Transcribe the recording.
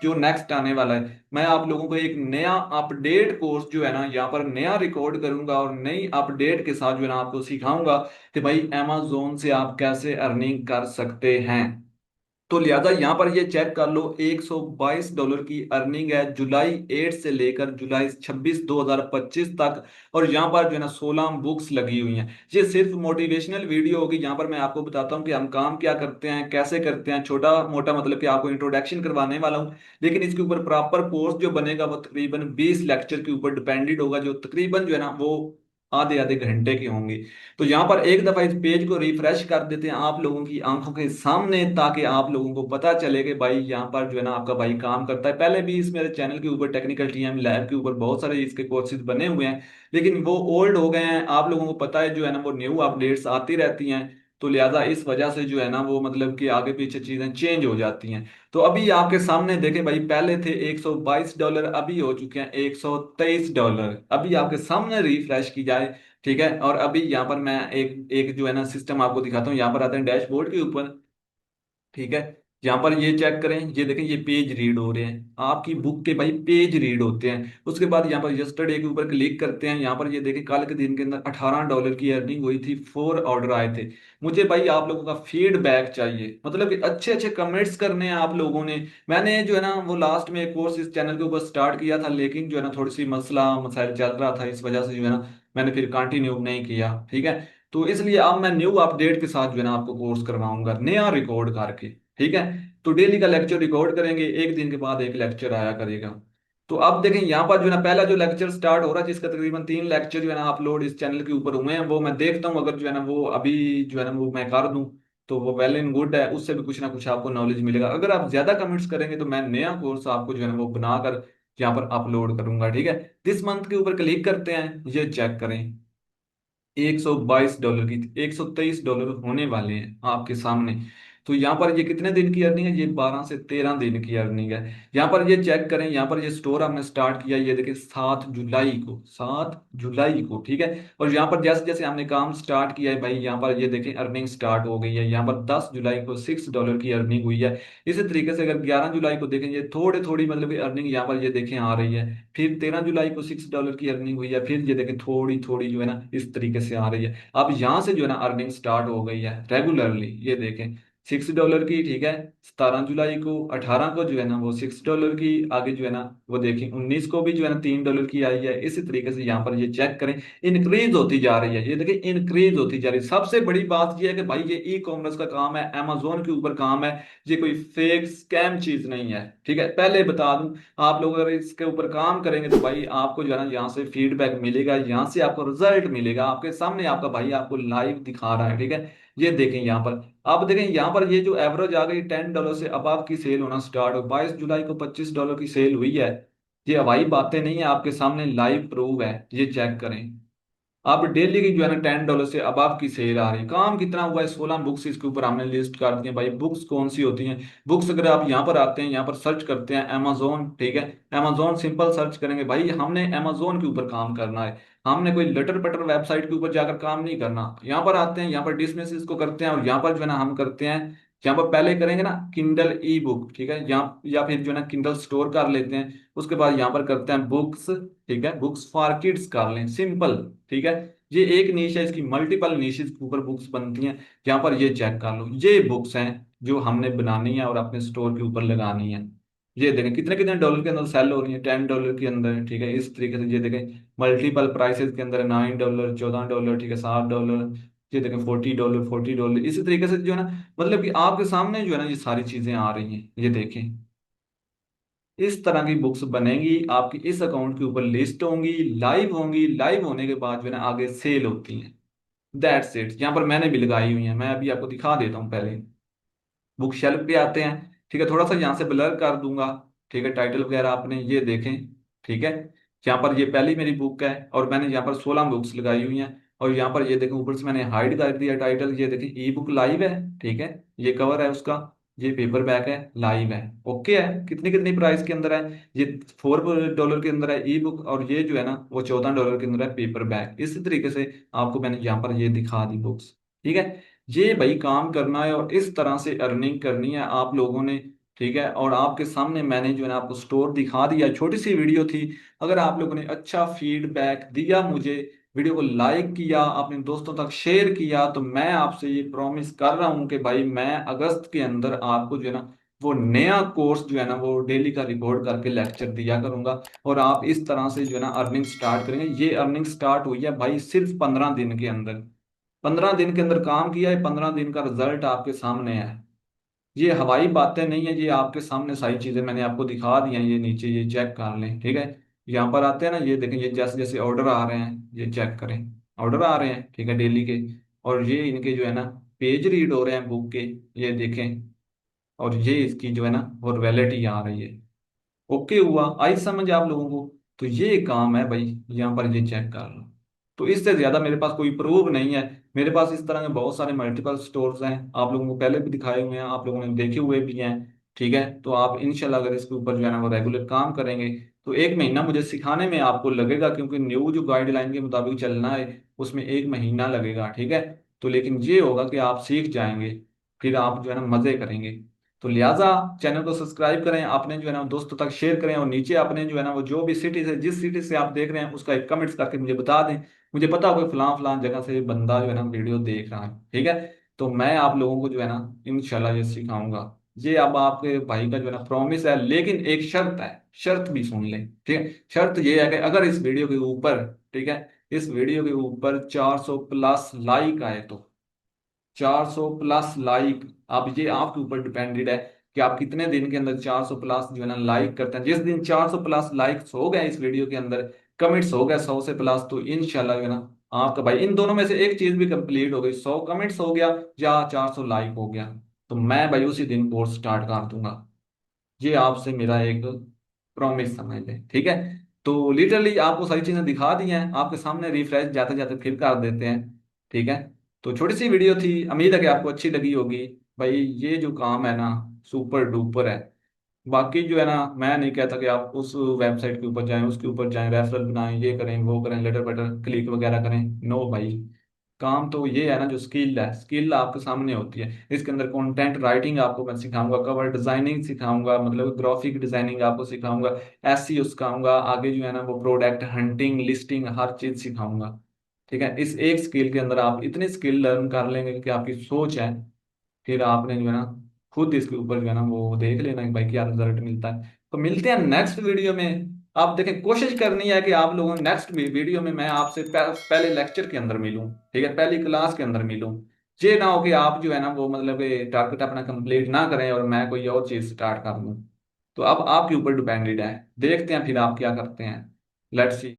जो नेक्स्ट आने वाला है, मैं आप लोगों को एक नया अपडेट कोर्स जो है ना यहाँ पर नया रिकॉर्ड करूंगा और नई अपडेट के साथ जो है ना आपको सिखाऊंगा कि भाई अमेजोन से आप कैसे अर्निंग कर सकते हैं। तो लिहाजा यहाँ पर ये चेक कर लो, $122 की अर्निंग है जुलाई 8 से लेकर जुलाई 26 2025 तक। और यहाँ पर जो है ना 16 बुक्स लगी हुई हैं। ये सिर्फ मोटिवेशनल वीडियो होगी। यहाँ पर मैं आपको बताता हूँ कि हम काम क्या करते हैं, कैसे करते हैं, छोटा मोटा मतलब कि आपको इंट्रोडक्शन करवाने वाला हूँ। लेकिन इसके ऊपर प्रॉपर कोर्स जो बनेगा वो तकरीबन 20 लेक्चर के ऊपर डिपेंडेड होगा, जो तकरीबन जो है ना वो आधे आधे घंटे की होंगी। तो यहाँ पर एक दफा इस पेज को रिफ्रेश कर देते हैं आप लोगों की आंखों के सामने, ताकि आप लोगों को पता चले कि भाई यहाँ पर जो है ना आपका भाई काम करता है। पहले भी इस मेरे चैनल के ऊपर टेक्निकल टीएम लैब के ऊपर बहुत सारे इसके कोर्सेज बने हुए हैं, लेकिन वो ओल्ड हो गए हैं। आप लोगों को पता है जो है ना वो न्यू अपडेट्स आती रहती हैं। तो लिहाजा इस वजह से जो है ना वो मतलब कि आगे पीछे चीजें चेंज हो जाती हैं। तो अभी आपके सामने देखें भाई, पहले थे $122, अभी हो चुके हैं $123। अभी आपके सामने रिफ्रेश की जाए, ठीक है। और अभी यहाँ पर मैं एक एक जो है ना सिस्टम आपको दिखाता हूँ। यहाँ पर आते हैं डैशबोर्ड के ऊपर, ठीक है। यहाँ पर ये चेक करें, ये देखें, ये पेज रीड हो रहे हैं आपकी बुक के भाई, पेज रीड होते हैं। उसके बाद यहाँ पर यस्टरडे के ऊपर क्लिक करते हैं। यहाँ पर ये देखें, कल के दिन के अंदर $18 की अर्निंग हुई थी, 4 ऑर्डर आए थे। मुझे भाई आप लोगों का फीडबैक चाहिए, मतलब कि अच्छे अच्छे कमेंट्स करने हैं आप लोगों ने। मैंने जो है ना वो लास्ट में एक कोर्स इस चैनल के ऊपर स्टार्ट किया था, लेकिन जो है ना थोड़ी सी मसला मसाइल चल रहा था, इस वजह से जो है ना मैंने फिर कंटिन्यू नहीं किया, ठीक है। तो इसलिए अब मैं न्यू अपडेट के साथ जो है ना आपको कोर्स करवाऊंगा नया रिकॉर्ड करके, ठीक है। तो डेली का लेक्चर रिकॉर्ड करेंगे, एक दिन के बाद एक लेक्चर आया करेगा। तो अब देखें यहाँ पर जो है ना पहला जो लेक्चर स्टार्ट हो रहा है, जिसका तकरीबन 3 लेक्चर जो है ना अपलोड इस चैनल के ऊपर हुए हैं, वो मैं देखता हूँ। अगर जो है ना वो अभी जो है ना वो मैं कर दूं तो वो वेल एंड गुड है, उससे भी कुछ ना कुछ आपको नॉलेज मिलेगा। अगर आप ज्यादा कमेंट्स करेंगे तो मैं नया कोर्स आपको जो है ना वो बनाकर यहाँ पर अपलोड करूंगा, ठीक है। दिस मंथ के ऊपर क्लिक करते हैं, ये चेक करें, $122 की, $123 होने वाले हैं आपके सामने। तो यहाँ पर ये कितने दिन की अर्निंग है, ये 12 से 13 दिन की अर्निंग है। यहाँ पर ये चेक करें, यहाँ पर ये स्टोर हमने स्टार्ट किया, ये देखिए 7 जुलाई को, 7 जुलाई को, ठीक है। और यहाँ पर जैसे जैसे हमने काम स्टार्ट किया है भाई, यहाँ पर ये देखें अर्निंग स्टार्ट हो गई है। यहाँ पर 10 जुलाई को $6 की अर्निंग हुई है। इसी तरीके से अगर 11 जुलाई को देखें, ये थोड़ी थोड़ी मतलब कि अर्निंग यहाँ पर ये देखें आ रही है। फिर 13 जुलाई को $6 की अर्निंग हुई है। फिर ये देखें थोड़ी थोड़ी जो है ना इस तरीके से आ रही है। अब यहाँ से जो है ना अर्निंग स्टार्ट हो गई है रेगुलरली, ये देखें $6 की, ठीक है। 17 जुलाई को, 18 को जो है ना वो $6 की, आगे जो है ना वो देखें 19 को भी जो है ना $3 की आई है। इसी तरीके से यहाँ पर ये चेक करें, इंक्रीज होती जा रही है, ये देखिए इंक्रीज होती जा रही है। सबसे बड़ी बात ये है कि भाई ये ई कॉमर्स का काम है, अमेजोन के ऊपर काम है, ये कोई फेक स्कैम चीज नहीं है, ठीक है। पहले बता दूं, आप लोग अगर इसके ऊपर काम करेंगे तो भाई आपको जो है ना यहाँ से फीडबैक मिलेगा, यहाँ से आपको रिजल्ट मिलेगा, आपके सामने आपका भाई आपको लाइव दिखा रहा है, ठीक है। ये देखें यहाँ पर, आप देखें यहाँ पर ये जो एवरेज आ गई $10 से अब आपकी सेल होना स्टार्ट हो। 22 जुलाई को $25 की सेल हुई है। ये हवाई बातें नहीं है, आपके सामने लाइव प्रूफ है, ये चेक करें। आप डेली की जो है ना $10 से अब आपकी सेल आ रही है। काम कितना हुआ है, 16 बुक्स इसके ऊपर हमने लिस्ट कर दी है भाई। बुक्स कौन सी होती हैं, बुक्स अगर आप यहाँ पर आते हैं, यहाँ पर सर्च करते हैं अमेजोन, ठीक है। अमेजोन सिंपल सर्च करेंगे भाई, हमने अमेजोन के ऊपर काम करना है। हमने कोई लटर पटर वेबसाइट के ऊपर जाकर काम नहीं करना। यहाँ पर आते हैं, यहाँ पर डिसमिस इसको करते हैं, और यहाँ पर जो है ना हम करते हैं, यहाँ पर पहले करेंगे ना किंडल ई बुक, ठीक है, यहाँ या फिर जो है ना किंडल स्टोर कर लेते हैं। उसके बाद यहाँ पर करते हैं बुक्स, ठीक है, बुक्स फॉर किड्स कर लें, सिंपल, ठीक है। ये एक नीश है, इसकी मल्टीपल नीशेस के ऊपर बुक्स बनती हैं। यहाँ पर ये चेक कर लो, ये बुक्स हैं जो हमने बनानी है और अपने स्टोर के ऊपर लगानी है। ये देखें कितने कितने डॉलर के अंदर सेल हो रही है, $10 के अंदर, ठीक है। इस तरीके से ये देखें मल्टीपल प्राइसेस के अंदर $9, $14, ठीक है, $7। ये देखें $40, इसी तरीके से जो है ना मतलब कि आपके सामने जो है ना ये सारी चीजें आ रही हैं, ये देखें। इस तरह की बुक्स बनेंगी आपकी, इस अकाउंट के ऊपर लिस्ट होंगी, लाइव होंगी, लाइव होने के बाद जो है ना आगे सेल होती हैं। That's it. यहाँ पर मैंने भी लगाई हुई है, मैं अभी आपको दिखा देता हूँ। पहले बुक शेल्फ पे आते हैं, ठीक है, थोड़ा सा यहाँ से ब्लर कर दूंगा, ठीक है, टाइटल वगैरह आपने ये देखें, ठीक है। यहाँ पर ये पहली मेरी बुक है और मैंने यहाँ पर 16 बुक्स लगाई हुई हैं। और यहाँ पर ये देखें ऊपर से मैंने हाइड कर दिया टाइटल, ये देखें ई बुक लाइव है, ठीक है। ये कवर है उसका, ये पेपर बैक है, लाइव है, ओके है। कितनी कितनी प्राइस के अंदर है, ये $4 के अंदर है ई बुक, और ये जो है ना वो $14 के अंदर है पेपर बैक। इसी तरीके से आपको मैंने यहाँ पर ये दिखा दी बुक्स, ठीक है। ये भाई काम करना है और इस तरह से अर्निंग करनी है आप लोगों ने। ठीक है, और आपके सामने मैंने जो है ना आपको स्टोर दिखा दिया, छोटी सी वीडियो थी। अगर आप लोगों ने अच्छा फीडबैक दिया मुझे, वीडियो को लाइक किया, अपने दोस्तों तक शेयर किया, तो मैं आपसे ये प्रॉमिस कर रहा हूँ कि भाई मैं अगस्त के अंदर आपको जो है ना वो नया कोर्स जो है ना वो डेली का रिकॉर्ड करके लेक्चर दिया करूंगा। और आप इस तरह से जो है ना अर्निंग स्टार्ट करेंगे। ये अर्निंग स्टार्ट हुई है भाई सिर्फ 15 दिन के अंदर। 15 दिन के अंदर काम किया है, 15 दिन का रिजल्ट आपके सामने है। ये हवाई बातें नहीं है, ये आपके सामने सारी चीजें मैंने आपको दिखा दी हैं। ये नीचे ये चेक कर लें, ठीक है। यहाँ पर आते हैं ना, ये देखें, ये जैसे जैसे ऑर्डर आ रहे हैं ये चेक करें। ऑर्डर आ रहे हैं, ठीक है, डेली के। और ये इनके जो है ना पेज रीड हो रहे हैं बुक के, ये देखें। और ये इसकी जो है ना और वैलिडिटी आ रही है। ओके हुआ, आई समझ आप लोगों को। तो ये काम है भाई, यहाँ पर ये चेक कर लो। तो इससे ज्यादा मेरे पास कोई प्रूफ नहीं है। मेरे पास इस तरह के बहुत सारे मल्टीपल स्टोर्स हैं, आप लोगों को पहले भी दिखाए हुए हैं, आप लोगों ने देखे हुए भी हैं। ठीक है, तो आप इंशाल्लाह अगर इसके ऊपर जो है ना वो रेगुलर काम करेंगे, तो 1 महीना मुझे सिखाने में आपको लगेगा, क्योंकि न्यू जो गाइडलाइन के मुताबिक चलना है उसमें 1 महीना लगेगा, ठीक है। तो लेकिन ये होगा कि आप सीख जाएंगे, फिर आप जो है ना मजे करेंगे। तो लिहाजा चैनल को सब्सक्राइब करें, अपने जो है ना दोस्तों तक शेयर करें, और नीचे अपने जो है ना वो जो भी सिटी से, जिस सिटी से आप देख रहे हैं उसका एक कमेंट्स करके मुझे बता दें। मुझे पता होगा फलां फलां जगह से बंदा जो है ना वीडियो देख रहा है, ठीक है। तो मैं आप लोगों को जो है ना इंशाल्लाह ये सिखाऊंगा। ये अब आपके भाई का जो है ना प्रॉमिस है, लेकिन एक शर्त है, शर्त भी सुन लें, ठीक है। शर्त ये है कि अगर इस वीडियो के ऊपर, ठीक है, इस वीडियो के ऊपर 400 प्लस लाइक आए तो, 400 प्लस लाइक, अब ये आपके ऊपर डिपेंडेड है कि आप कितने दिन के अंदर 400 प्लस जो है ना लाइक करते हैं। जिस दिन 400 प्लस लाइक्स हो गए इस वीडियो के अंदर, कमेंट्स हो गए 100 से प्लस, तो इंशाल्लाह जो है ना आपका भाई इन दोनों में से एक चीज भी कंप्लीट हो गई, 100 कमेंट्स हो गया या 400 लाइक हो गया, तो मैं भाई उसी दिन कोर्स स्टार्ट कर दूंगा। ये आपसे मेरा एक प्रॉमिस समझ लें, ठीक है। तो लिटरली आपको सारी चीजें दिखा दी हैं, आपके सामने रिफ्रेश जाते जाते फिर कर देते हैं, ठीक है। तो छोटी सी वीडियो थी, उम्मीद है कि आपको अच्छी लगी होगी। भाई ये जो काम है ना सुपर डुपर है। बाकी जो है ना मैं नहीं कहता कि आप उस वेबसाइट के ऊपर जाएं, उसके ऊपर जाएं, रेफरल बनाएं, ये करें वो करें, लेटर वेटर क्लिक वगैरह करें। नो भाई, काम तो ये है ना, जो स्किल है, स्किल आपके सामने होती है। इसके अंदर कंटेंट राइटिंग आपको मैं सिखाऊंगा, कवर डिजाइनिंग सिखाऊंगा, मतलब ग्राफिक डिजाइनिंग आपको सिखाऊंगा, एसईओ सिखाऊंगा, आगे जो है ना वो प्रोडक्ट हंटिंग, लिस्टिंग, हर चीज सिखाऊंगा, ठीक है। इस एक स्किल के अंदर आप इतनी स्किल लर्न कर लेंगे कि आपकी सोच है, फिर आपने जो है ना खुद इसके ऊपर जो है ना वो देख लेना कि भाई क्या रिजल्ट मिलता है। तो मिलते हैं नेक्स्ट वीडियो में। आप देखें, कोशिश करनी है कि आप लोगों नेक्स्ट वीडियो में मैं आपसे पहले लेक्चर के अंदर मिलूं, ठीक है, पहली क्लास के अंदर मिलूं। ये ना हो कि आप जो है ना वो मतलब कि टारगेट अपना कंप्लीट ना करें और मैं कोई और चीज स्टार्ट कर दूं। तो अब आपके ऊपर डिपेंडेड है, देखते हैं फिर आप क्या करते हैं। Let's see.